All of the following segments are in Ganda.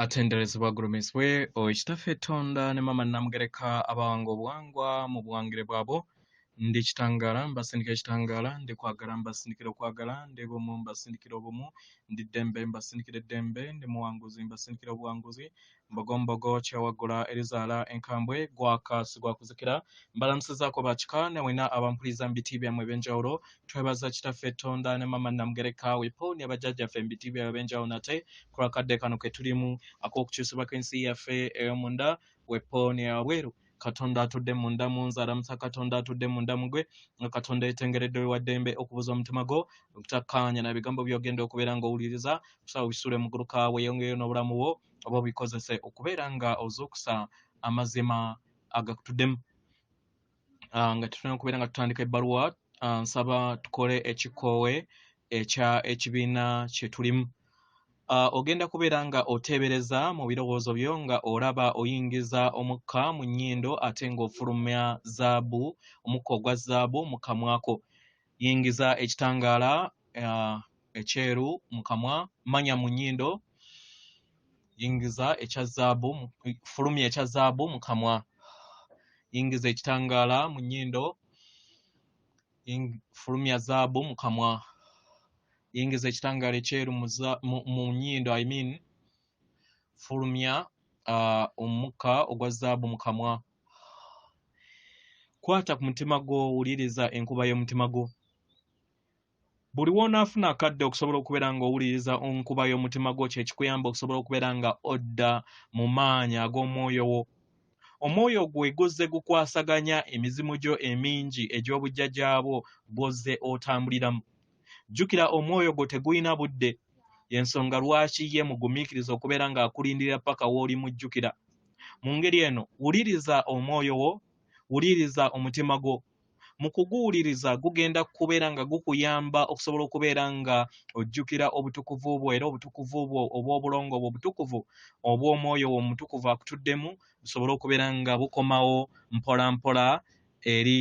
atenderezebwa gulumiswe ekitaffe ettonda ne Maama Namugereka abawanga obuwangwa mu buwangire bwabo ndi kitangala mbasindikira ekitangala ndi kwagala mbasindikira okwagala ndi bumu mbasindikira obumu ndi ddembe mbasindikira eddembe ndi muwanguzi mbasindikira obuwanguzi mbogombogo kyawaggula erizaala enkambwe gwakaasi gwakuzikira mbalamusizaako bakika ne wena abampuliriza mu biti byammwe eb'enjawulo twebaza kitaffe ettonda ne Maama Namugereka wepooni abajjajjaffe mu biti byabwe eb'enjawulo nate ku lwakadde kano ke tulimu ak'okukyusibwako ensi yaffe ey'omunda wepooni eyabweru Katonda atudde munda munze alamusa Katonda atudde munda mugwe nga Katonda yetengeredde wa ddembe okubuza omutima gwo okutakkaanya na bigambo by'ogenda okubeera ng'owuliriza kusaba bisule mu ggulu kaawe yongeyo n'obulamu bwo oba obikozese okubeera nga ozuukusa amazima agakutuddemu nga tutulina okubeera nga tutandika ebbaluwa nsaba tukole ekikoowe ekya ekibiina kye tulimu ogenda kubeera nga oteebereza mu birowoozo byo nga olaba oyingiza omukka mu nnyindo ate ng'ofulumya zaabu omukka ogwa zaabu mu kamwako yingiza ekitangaala ekyeru mu kamwa manya mu nnyindo yingiza ekya zaabu fulumya ekya zaabu mu kamwa yingiza ekitangaala mu nnyindo fulumya zaabu mu kamwa yingiza ekitangaala ekyeru mu nnyindo fulumya omukka ogwa zaabu mu kamwa kwata ku mutima gwo wuliriza enkuba y'omutima gwo buli w'onaafuna akadde okusobola okubeera ng'owuliriza enkuba y'omutima gwo kyekikuyamba okusobola okubeera nga odda mu maanyi ag'omwoyo wo omwoyo gwe guzze gukwasaganya emizimu gyo emingi egy'obujjajjaabwo bw'ozze otambuliramu jjukira omwoyo gwo tegulina budde y'ensonga lwaki ye mugumiikiriza okubeera ng'akulindirira paka w'oli mujjukira mu ngeri eno wuliriza omwoyo wo wuliriza omutima gwo mu kuguwuliriza gugenda kubeera nga gukuyamba okusobola okubeera nga ojjukira obutukuvu bwo era obutukuvu bwo obw'obulongo bwo obutukuvu obw'omwoyo wo omutukuvu akutuddemu busobole okubeera nga bukomawo mpola mpola eri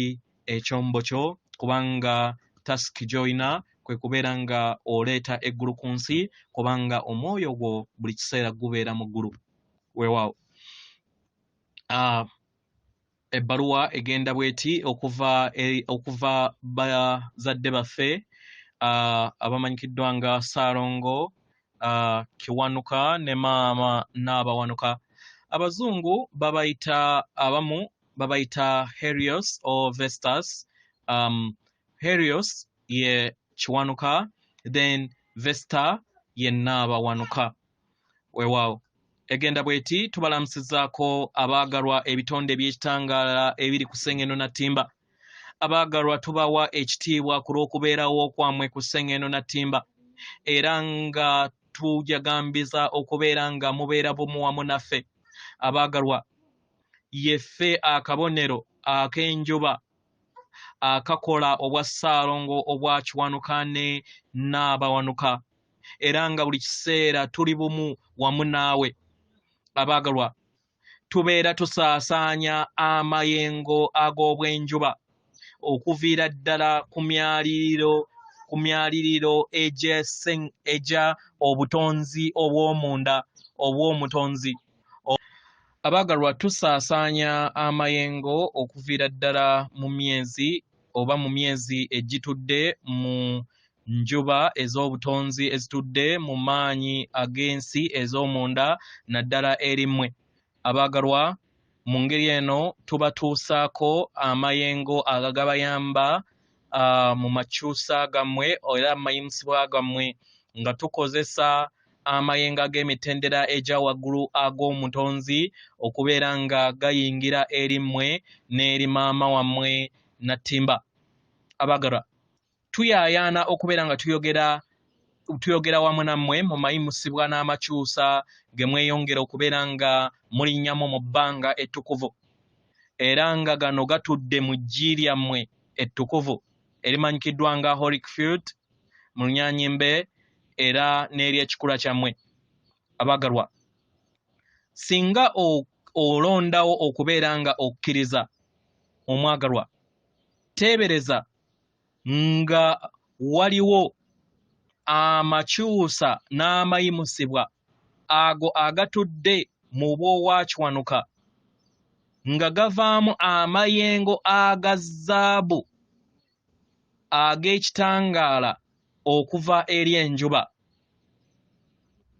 ekyombo kyo kubanga tasiki gy'olina kwe kubeera nga oleeta eggulu ku nsi kubanga omwoyo gwo buli kiseera gubeera mu ggulu weewaawo ebbaluwa egenda bweti okuva bazadde baffe abamanyikiddwa nga Ssalongo Kiwanuka ne Maama Nabawanuka abazungu babayita abamu babayita Helios or Vestas Helios ye Kiwanuka then Vesta ye Nabawanuka weewaawo egenda bweti tubalamusizaako abaagalwa ebitonde by'ekitangaala ebiri ku Sengeno Natimba abaagalwa tubawa ekitiibwa ku lw'okubeerawo kwammwe ku Sengeno Natimba era nga tujagambiza okubeera nga mubeera bumu wamu naffe abaagalwa yeffe akabonero ak'enjuba akakola obwa Ssalongo obwa Kiwanuka ne Nabawanuka era nga buli kiseera tuli bumu wamu naawe abaagalwa tubeera tusaasaanya amayengo ag'obwenjuba okuviira ddala ku myaliriro eja obutonzi obw'omunda obw'omutonzi abaagalwa tusaasaanya amayengo okuviira ddala mu myezi oba mu myezi egitudde mu njuba ez'obutonzi ezitudde mu maanyi ag'ensi ez'omunda naddala erimmwe abaagalwa mu ngeri eno tubatuusaako amayengo agagabayamba mu Makyusa gammwe era amayimusibwa gammwe nga tukozesa amayengo ag'emitendera egya waggulu ag'omutonzi okubeera nga gayingira erimmwe n'eri maama wammwe Natimba abaagalwa tuyaayaana okubeera nga tuyogera wamu nammwe mu mayimusibwa n'amakyusa ge mweyongera okubeera nga mulinnyamu mu bbanga ettukuvu era nga gano gatudde mu ggi lyammwe ettukuvu erimanyikiddwa nga Holyfield mu Lunyanyimbe era n'ery'ekikula kyammwe abaagalwa singa olondawo okubeera nga okkiriza omwagalwa teebereza nga waliwo amakyusa n'amayimusibwa ago agatudde mu bwowa Kiwanuka nga gavaamu amayengo aga zaabu ag'ekitangaala okuva eri enjuba.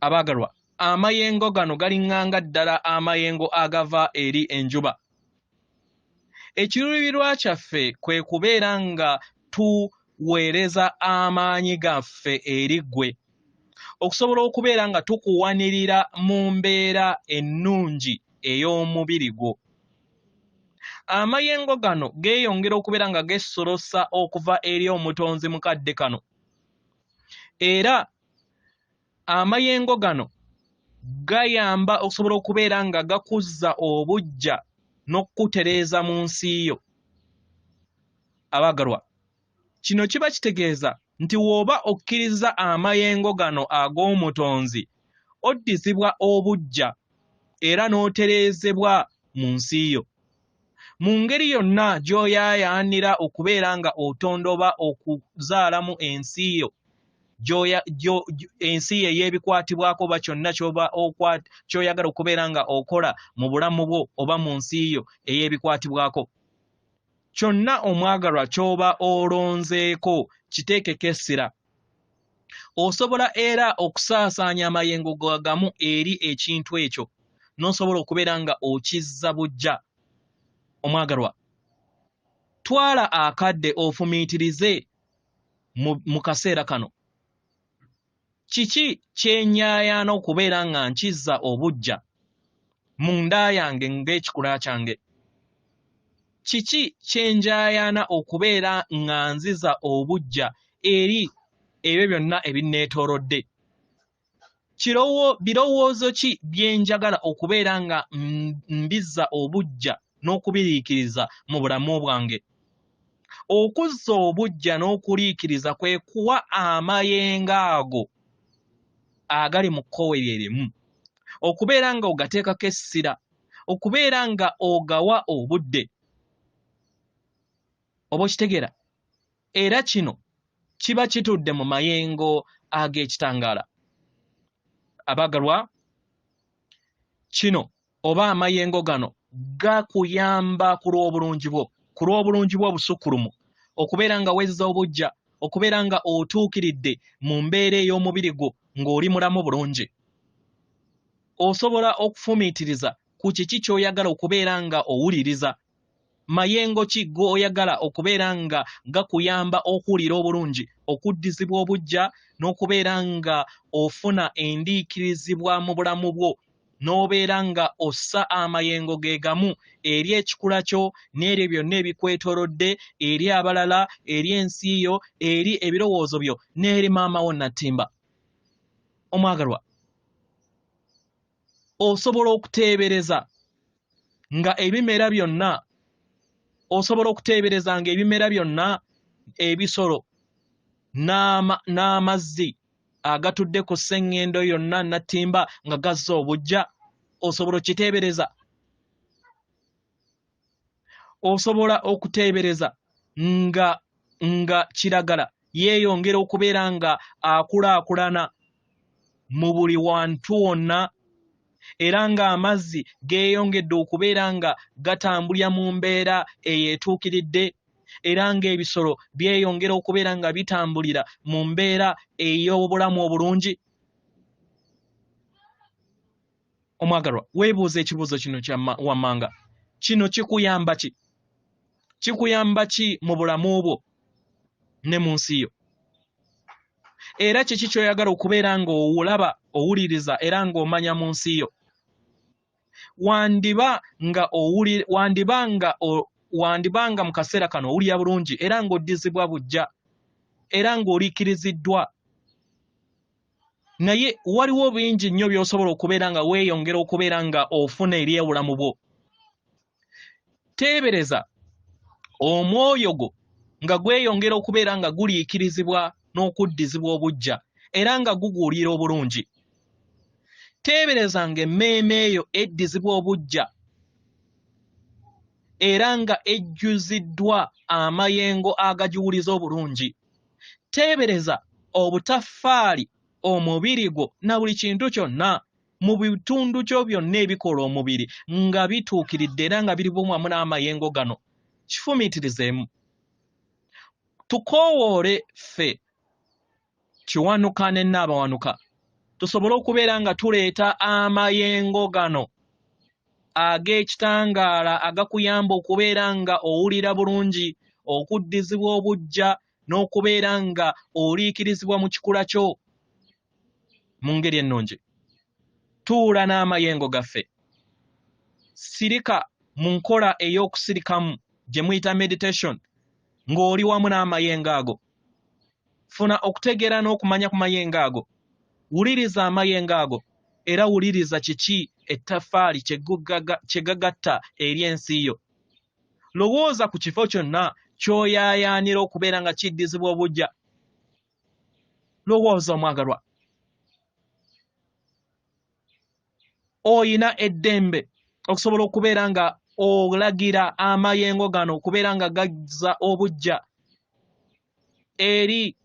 Abaagalwa, amayengo gano galinganga ddala amayengo agava eri enjuba. Ekiruubirirwa kyaffe kwe kubeera nga tuweereza amaanyi gaffe eri ggwe, okusobola okubeera nga tukuwanirira mu mbeera ennungi ey'omubiri gwo. Amayengo gano geeyongera okubeera nga gesolosa okuva eri omutonzi mukadde kano, era amayengo gano gayamba okusobola okubeera nga gakuzza obujja n'okutereeza mu nsi yo. Abaagalwa, kino kiba kitegeeza nti w'oba okkiriza amayengo gano ag'omutonzi oddizibwa obujja era n'otereezebwa mu nsi yo. Mu ngeri yonna gy'oyaayaanira okubeera nga otondoba okuzaalamu ensi yo, ensi ye y'ebikwatibwako oba kyonna ky'oyagala okubeera nga okola mu bulamu bwo oba mu nsi yo ey'ebikwatibwako, kyonna omwagalwa ky'oba olonzeeko kiteekeko essira. Osobola era okusaasaanya amayengo gagamu eri ekintu ekyo n'osobola okubeera nga okizza bujja. Omwagalwa, twala akadde ofumiitirize mu kaseera kano. Kiki kyenyaayaana okubeera nga nkizza obujja mu nda yange ng'ekikula kyange? Kiki kyenjaayaana okubeera nga nziza obujja eri ebyo byonna ebinneetoolodde? Birowoozo ki byenjagala okubeera nga mbizza obujja n'okubiriikiriza mu bulamu bwange? Okuzza obujja n'okuliikiriza kwe kuwa amayengo ago agali mu kkowe lye limu, okubeera nga ogateekako essira, okubeera nga ogawa obudde. Oba okitegeera? Era kino kiba kitudde mu mayengo ag'ekitangaala. Abaagalwa, kino oba amayengo gano gakuyamba ku lw'obulungi bwo obusukkulumu, okubeera nga wezza obujja, okubeera nga otuukiridde mu mbeera ey'omubiri gwo ng'oli mulamu bulungi. Osobola okufumiitiriza ku kiki ky'oyagala okubeera nga owuliriza. Mayengo ki g'oyagala okubeera nga gakuyamba okuwulira obulungi, okuddizibwa obujja n'okubeera nga ofuna endiikirizibwa mu bulamu bwo, n'obeera nga ossa amayengo ge gamu eri ekikula kyo n'eri byonna ebikwetoolodde, eri abalala, eri ensi yo, eri ebirowoozo byo, n'eri maama wo Nattimba. Omwagalwa, osobola okuteebereza nga ebimera byonna, osobola okuteebereza nga ebimera byonna, ebisolo n'amazzi agatudde ku sseŋŋendo yonna Nattimba nga gazza obujja. Osobola okiteebereza? Osobola okuteebereza nga kiragala yeeyongera okubeera nga akulaakulana mu buli wantu wonna, era ng'amazzi geeyongedde okubeera nga gatambulira mu mbeera eyeetuukiridde, era ng'ebisolo byeyongera okubeera nga bitambulira mu mbeera ey'obulamu obulungi. Omwagalwa, weebuuza ekibuuzo kino wammanga. Kino kikuyamba ki? Kikuyamba ki mu bulamu bwo ne mu nsi yo? Era kiki ky'oyagala okubeera nga olaba, owuliriza era ng'omanya mu nsi yo? Wandiba nga mu kaseera kano owulira bulungi era ng'oddizibwa bujja era ng'oliikiriziddwa, naye waliwo bingi nnyo by'osobola okubeera nga weeyongera okubeera nga ofuna eri obulamu bwo. Teebereza omwoyo gwo nga gweyongera okubeera nga guliikirizibwa n'okuddizibwa obujja era nga guguwulira obulungi. Teebereza nga emmeeme eyo eddizibwa obujja era nga ejjuziddwa amayengo agagiwuliza obulungi. Teebereza obutaffaali omubiri gwo na buli kintu kyonna mu bitundu kyo byonna ebikola omubiri nga bituukiridde era nga biri wamu n'amayengo gano kifumiitirizeemu tukoowoole ffe Kiwanuka ne Nabawanuka tusobole okubeera nga tuleeta amayengo gano ag'ekitangaala agakuyamba okubeera nga owulira bulungi okuddizibwa obujja n'okubeera nga oliikirizibwa mu kikula kyo mu ngeri ennungi. Tuula n'amayengo gaffe sirika mu nkola ey'okusirikamu gye muyita meditation ng'oli wamu n'amayengo ago. Funa okutegeera n'okumanya ku mayengo ago. Wuliriza amayengo ago era wuliriza kiki ettaffaali kye gagatta eri ensi yo. Lowooza ku kifo kyonna ky'oyaayaanira okubeera nga kiddizibwa obujja. Lowooza omwagalwa. Oyina eddembe okusobola okubeera nga olagira amayengo gano okubeera nga gazza obujja eri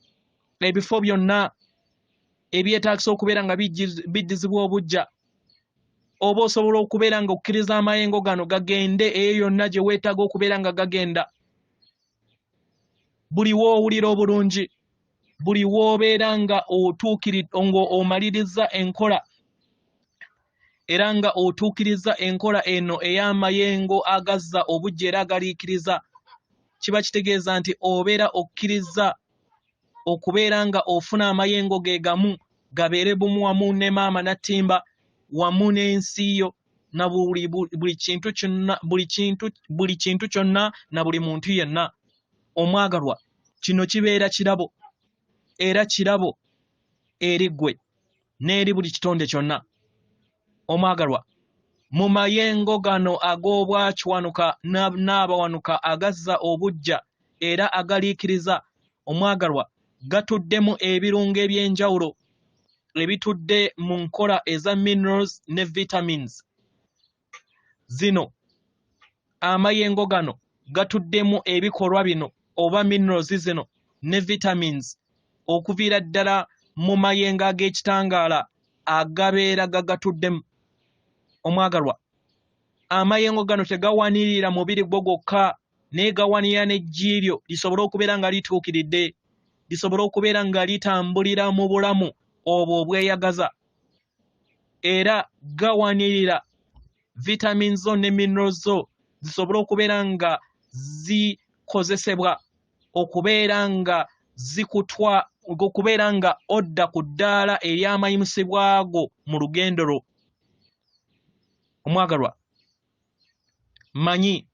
ebifo byonna ebyetaagisa okubeera nga biddizibwa obujja. Oba osobola okubeera nga okkiriza amayengo gano gagende eyo yonna gye weetaaga okubeera nga gagenda. Buli w'owulira obulungi, buli w'obeera nga omaliriza enkola era nga otuukiriza enkola eno ey'amayengo agazza obujja era agaliikiriza, kiba kitegeeza nti obeera okkiriza okubeera nga ofuna amayengo ge gamu gabeere bumu wamu ne maama nattimba wamu n'ensi yo na buli kintu kyonna na buli muntu yenna. Omwagalwa, kino kibeera kirabo era kirabo eri ggwe n'eri buli kitonde kyonna. Omwagalwa, mu mayengo gano ag'obwa Kiwanuka n'Abawanuka agazza obujja era agaliikiriza, omwagalwa, gatuddemu ebirungo eby'enjawulo ebitudde mu nkola eza minerals ne vitamins. Zino amayengo gano gatuddemu ebikolwa bino oba minerals zino ne vitamins okuviira ddala mu mayengo ag'ekitangaala agabeera gagatuddemu. Omwagalwa, amayengo gano tegawanirira mubiri gwo gwokka naye gawanirira n'eggi lyo lisobole okubeera nga lituukiridde, lisobole okubeera nga litambulira mu bulamu obwo obweyagaza, era gawanirira vitamins zo ne minerals zo zisobole okubeera nga zikozesebwa okubeera nga zikutwa okubeera nga odda ku ddaala ery'amayimusibwa go mu lugendo lwo. Omwagalwa, manyi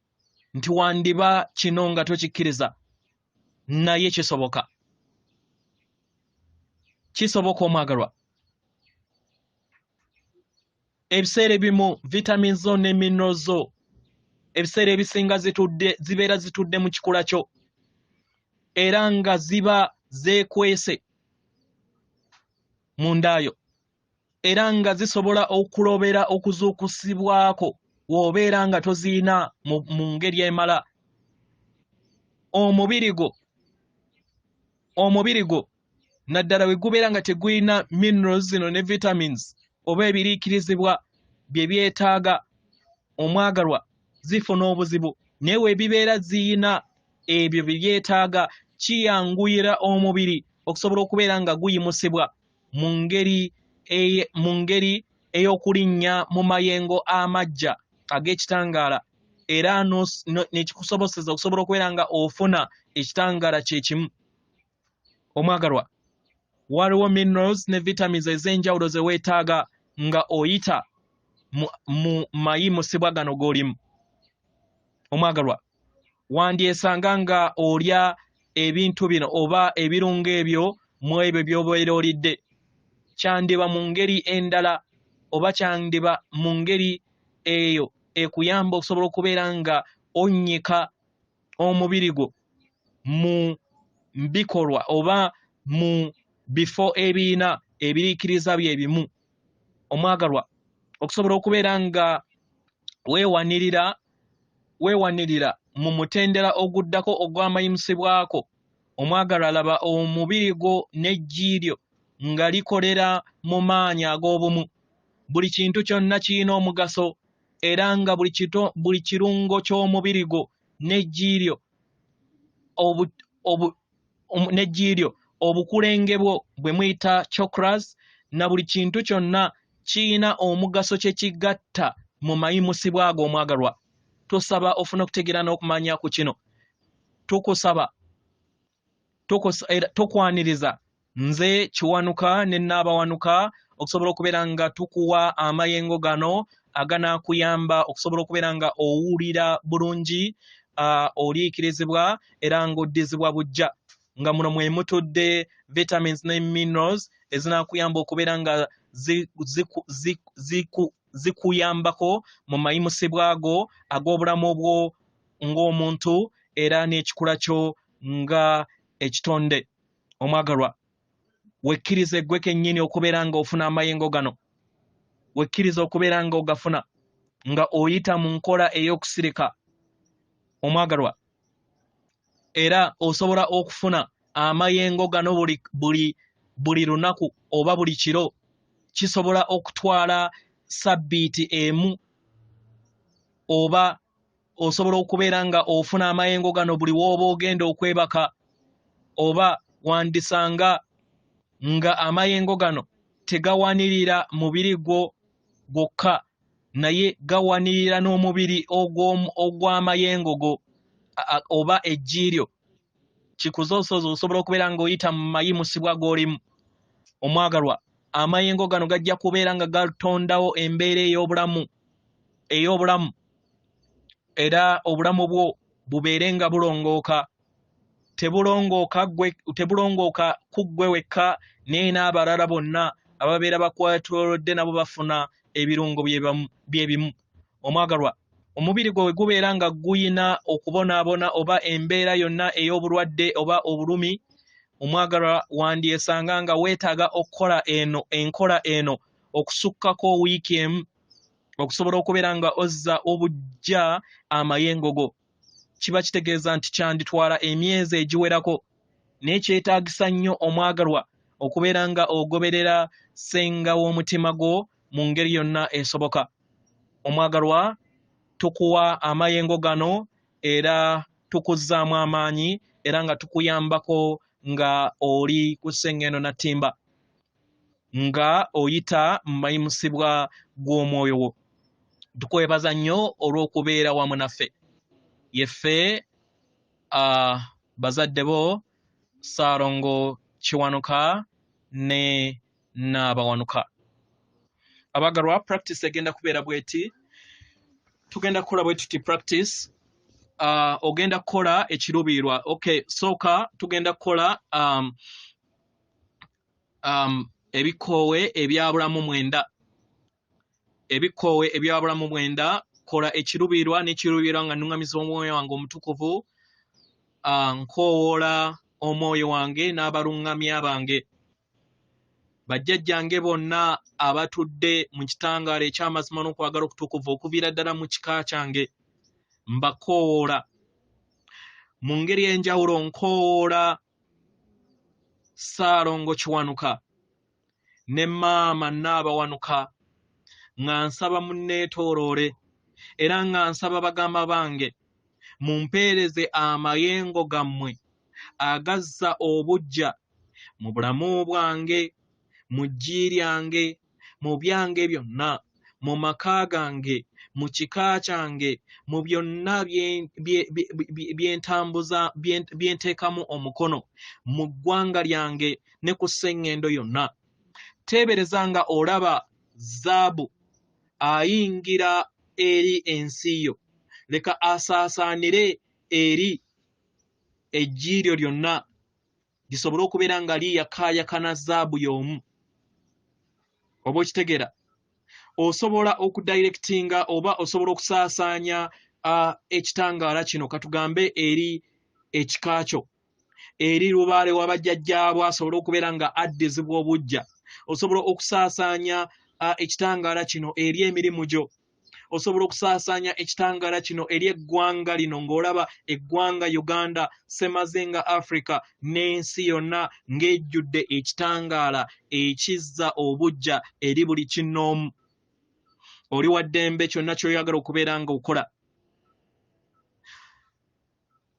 nti wandiba kino nga tokikkiriza naye kisoboka. Kisoboka omwagalwa. Ebiseera ebimu vitamins zo ne minerals zo ebiseera ebisinga zibeera zitudde mu kikula kyo era nga ziba zeekwese mu ndaayo era nga zisobola okulobera okuzuukusibwako w'obeera nga toziina mu ngeri emala. Omubiri gwo naddala we gubeera nga tegulina minerals zino ne vitamins oba ebiriikirizibwa bye byetaaga, omwagalwa, zifuna obuzibu. Naye we bibeera ziyina ebyo bye byetaaga, kiyanguyira omubiri okusobola okubeera nga guyimusibwa mu ngeri ey'okulinnya mu mayengo amagya ag'ekitangaala era nekikusoboseza okusobola okubeera nga ofuna ekitangaala kye kimu. Omwagalwa, waliwo minerals ne vitamins ez'enjawulo ze weetaaga nga oyita mu mayimusibwa gano g'olimu. Omwagalwa, wandyesanga nga olya ebintu bino oba ebirungo ebyo mu ebyo by'obeera olidde, kyandiba mu ngeri endala oba kyandiba mu ngeri eyo ekuyamba okusobola okubeera nga onnyika omubiri gwo mu bikolwa oba mu bifo ebiyina ebiriikiriza bye bimu. Omwagalwa, okusobola okubeera nga weewanirira mu mutendera oguddako ogw'amayimusibwako. Omwagalwa, laba omubiri gwo n'eggi lyo nga likolera mu maanyi ag'obumu. buli kintu kyonna kirina omugaso era nga buli kirungo ky'omubiri gwo n'ejjiiryo obukulenge bwo bwe muyita chakras na buli kintu kyonna kirina omugaso kye kigatta mu mayimusibwa ago omwagalwa. Tusaba ofuna okutegeera n'okumanya ku kino. Tukwaniriza nze Kiwanuka ne Nabawanuka okusobola okubeera nga tukuwa amayengo gano aganaakuyamba okusobola okubeera nga owulira bulungi, oliikirizibwa era ng'oddizibwa bujja. Nga muno mwe mutudde vitamins ne minerals ezinaakuyamba okubeera nga zikuyambako mu mayimusibwa ago ag'obulamu bwo ng'omuntu era n'ekikula kyo nga ekitonde. Omwagalwa, wekkirize gwe kennyini okubeera nga ofuna amayengo gano. Wekkirize okubeera nga ogafuna nga oyita mu nkola ey'okusirika. Omwagalwa, era osobola okufuna amayengo gano buli lunaku oba buli kiro. Kisobola okutwala sabbiiti emu, oba osobola okubeera nga ofuna amayengo gano buli w'oba ogenda okwebaka, oba wandisanga nga amayengo gano tegawanirira mubiri gwo gwokka naye gawanirira n'omubiri ogw'amayengo go oba ejjiiryo. Kikuzoosoza osobola okubeera ng'oyita mu mayimusibwa g'olimu. Omwagalwa, amayengo gano gajja kubeera nga gatondawo embeera ey'obulamu era obulamu bwo bubeere nga bulongooka. Tebulongooka ku ggwe wekka naye n'abalala bonna ababeera bakwetoolodde nabo bafuna ebirungo bye bimu. Omwagalwa, omubiri gwe gubeera nga guyina okubonaabona oba embeera yonna ey'obulwadde oba obulumi, omwagalwa, wandyesanga nga weetaaga okukola enkola eno okusukkako wiiki emu okusobola okubeera nga ozza obujja amayengo go. Kiba kitegeeza nti kyanditwala emyezi egiwerako naye kyetaagisa nnyo omwagalwa okubeera nga ogoberera ssenga w'omutima gwo mu ngeri yonna esoboka. Omwagalwa, tukuwa amayengo gano era tukuzzaamu amaanyi era nga tukuyambako nga oli ku ssengendo na ttimba nga oyita mu mayimusibwa gw'omwoyo wo. Tukwebaza nnyo olw'okubeera wamu naffe. Yeffe bazadde bo Ssalongo, Kiwanuka ne Nabawanuka. Abagalwa, practice egenda kubeera bweti. Tugenda kukola bwe tuti practice. Ogenda kukola ekiruubirirwa. Okay, sooka tugenda kukola ebikoowe ebyabulamu 9. Ebikoowe ebyabulamu 9. Kola ekiruubirirwa n'ekiruubirirwa nga nnuŋŋamizibwa omwoyo wange omutukuvu. Nkoowola omwoyo wange n'abaluŋŋamya bange. Bajjajjange bonna abatudde mu kitangaala eky'amazima n'okwagala okutukuvu okuviira ddala mu kika kyange, mbakoowoola mu ngeri enjawulo. Nkoowoola Ssalongo Kiwanuka ne Maama Nabawanuka nga nsaba munneetooloole era nga nsaba bagamba bange mumpeereze amayengo gammwe agazza obujja mu bulamu bwange, mu ggi lyange, mu byange byonna, mu maka gange, mu kika kyange, mu byonna byenteekamu omukono, mu ggwanga lyange ne ku sseŋŋendo yonna. Teebereza nga olaba zaabu ayingira eri ensi yo, leka asaasaanire eri ejjiiryo lyonna lisobole okubeera nga liyakaayakana zaabu y'omu. Oba okitegeera, osobola okudirectinga oba osobola okusaasaanya ekitangaala kino katugambe eri ekika kyo, eri lubaale w'abajjajjaabwe asobole okubeera nga addizibwa obujja. Osobola okusaasaanya ekitangaala kino eri emirimu gyo. Osobola okusaasaanya ekitangaala kino eri eggwanga lino ng'olaba eggwanga Uganda, Semazinga Africa n'ensi yonna ng'ejjudde ekitangaala ekizza obujja eri buli kinnoomu. oli wa ddembe kyonna ky'oyagala okubeera nga okola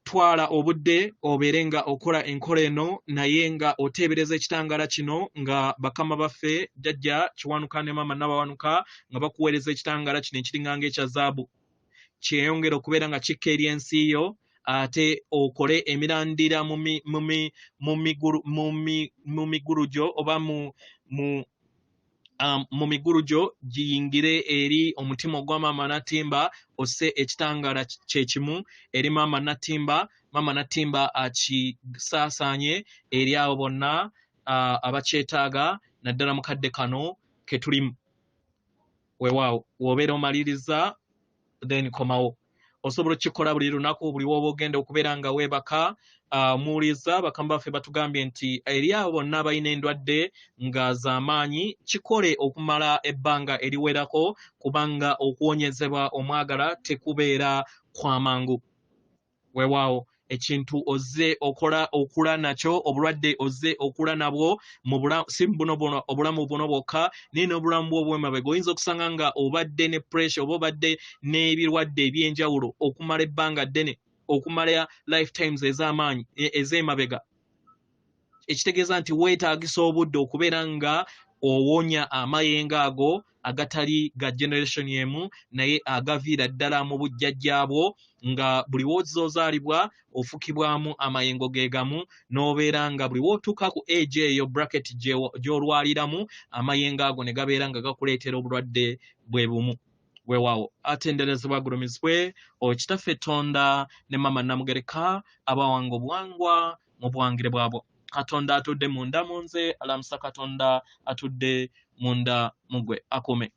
twala obudde obeere nga okola enkola eno naye nga oteebereza ekitangaala kino nga bakama baffe jjajja Kiwanuka ne maama Nabawanuka nga bakuweereza ekitangaala kino ekiringa ng'ekya zaabu kyeyongera okubeera nga kikka eri ensi yo ate okole emirandira mu migulujo oba mu migulujo giyingire eri omutima ogwa maama Natimba osse ekitangaala kyekimu eri maama Natimba akisaasaanye eri abo bonna abakyetaaga naddala mu kadde kano ke tulimu weewaawo w'obeera omaliriza then komawo osobola okukikola buli lunaku buli w'oba ogenda okubeera nga weebaka muwuliza bakama baffe batugambye nti eri abo bonna abalina endwadde nga z'amaanyi kikole okumala ebbanga eriwerako kubanga okuwonyezebwa omwagala tekubeera kwamangu weewaawo ekintu ozze okula nakyo obulwadde ozze okula nabwo si obulamu buno bwokka naye n'obulamu bwo obw'emabega oyinza okusanga nga obadde ne pressure oba obadde n'ebirwadde eby'enjawulo okumala ebbanga ddene okumala lifetimes ez'amaanyi ez'emabega ekitegeeza nti weetaagisa obudde okubeera nga owonya amayengo ago agatali ga generation yemu naye agaviira ddala mu bujjajjaabwo nga buli w'ozaalibwa ofukibwamu amayengo ge gamu n'obeera nga buli w'otuuka ku age eyo bracket gy'olwaliramu amayengo ago ne gabeera nga gakuleetera obulwadde bwe bumu weewaawo atenderezebwa agulumizibwe okitaffe Tonda ne maama Namugereka abawanga obuwangwa mu buwangire bwabwo Katonda atudde munda mu nze alamusa Katonda atudde munda mu ggwe akume